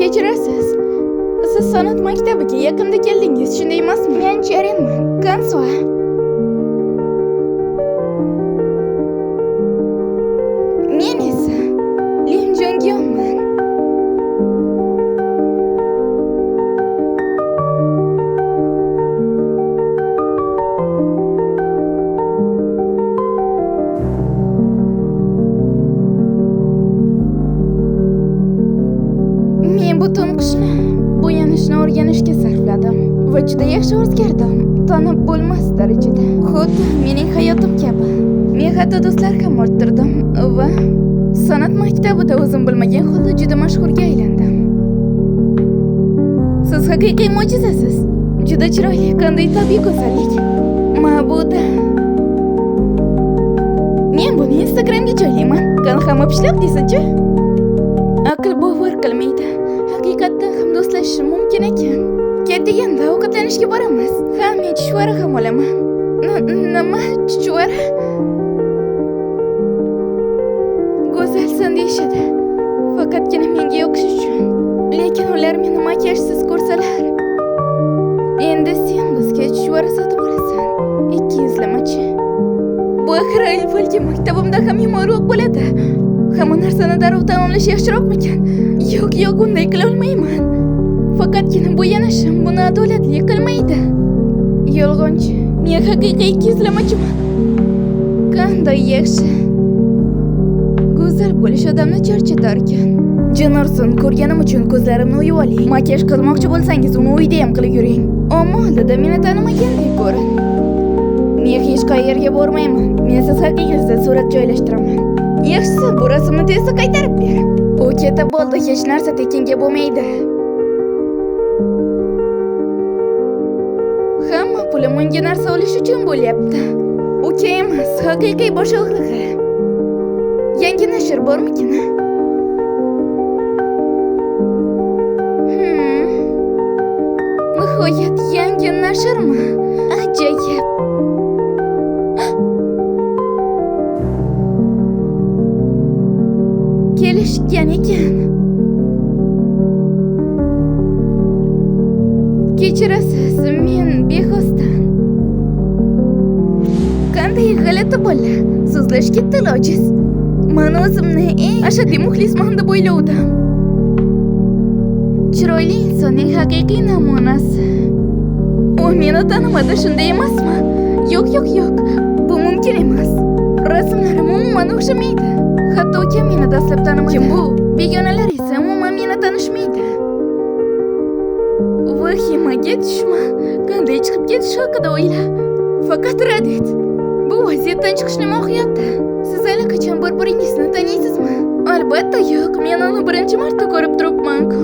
Kechirasiz. Siz san'at maktabiga yaqinda keldingiz, shunday emasmi? Men Jarenman, Kansua. Men esa Lim Jongyonman. Men butun qishni bo'yanishni o'rganishga sarfladim va juda yaxshi o'zgardim. Tanib bo'lmas darajada. Xuddi mening hayotim kabi. Men hatto do'stlar ham orttirdim va san'at maktabida o'zim bilmagan holda juda mashhurga aylandim. Siz haqiqiy mo'jizasiz. Juda chiroyli, qanday tabiiy go'zallik. Ma'buda. Men buni Instagramga joylayman. Qani hamma pishloq desin-chi. Aql bovar qilmaydi. Haqiqatdan ham do'stlashishim mumkin ekan. Ketdik endi ovqatlanishga boramiz. Ha, men chuchvara ham olaman. Nima chuchvara? Go'zalsan deyishadi. Faqatgina menga yoqish uchun. Lekin ular meni makiyajsiz ko'rsalar. Endi sen bizga chuchvara sotib olasan. 200 lamachi. Bu axir avvalgi maktabimda ham yomonroq bo'ladi. Hamma narsani darrov tanlash yaxshiroqmikan? Yo'q, unday qila olmayman. Faqatgina bo'yanishim buni adolatli qilmaydi. Yolg'onchi. Men haqiqiy 200 lamachiman. Qanday yaxshi. Go'zal bo'lish odamni charchatar ekan. Jinorson, ko'rganim uchun ko'zlarimni uyib oling. Makiyaj qilmoqchi bo'lsangiz, uni uyda ham qilib yuring. Ammo oldida meni tanimagandek ko'rin. Men hech qayerga bormayman. Men siz haqingizda surat joylashtiraman. Yaxshisi, bu rasmni tezda qaytarib ber. U ketib bo'ldi, hech narsa tekinga bo'lmaydi. Hamma pulim unga narsa olish uchun bo'lyapti. Uka emas, haqiqiy bosh og'rig'i. Yangi nashr bormikin? Nihoyat yangi nashrmi? Ajoyib. Kelishgan ekan. Kechirasiz, men bexosdan. Qanday g'alati bola. So'zlashga til ojiz. Men o'zimni eng ashaddiy muxlisman deb o'ylovdim. Chiroyli insonning haqiqiy namunasi. U meni tanimadi, shunday emasmi? Yo'q. Bu mumkin emas. Rasmlarim umuman o'xshamaydi. Hatto ukam meni dastlab tanimadi. Kim bu? Begonalar esa umuman meni tanishmaydi. Vahimaga tushma. Qanday chiqib ketish haqida o'yla. Faqat rad et. Bu vaziyatdan chiqishning mohiyati. Siz allaqachon bir-biringizni taniysizmi? Albatta yo'q. Men uni birinchi marta ko'rib turibman-ku.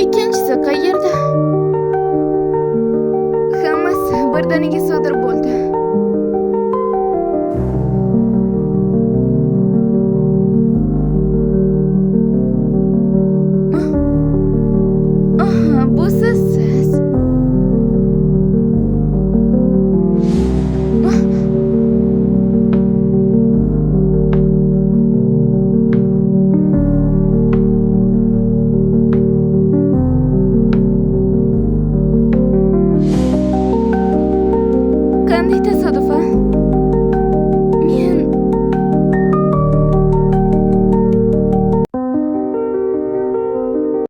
Ikkinchisi qayerda? Hammasi birdaniga sodir bo'ldi.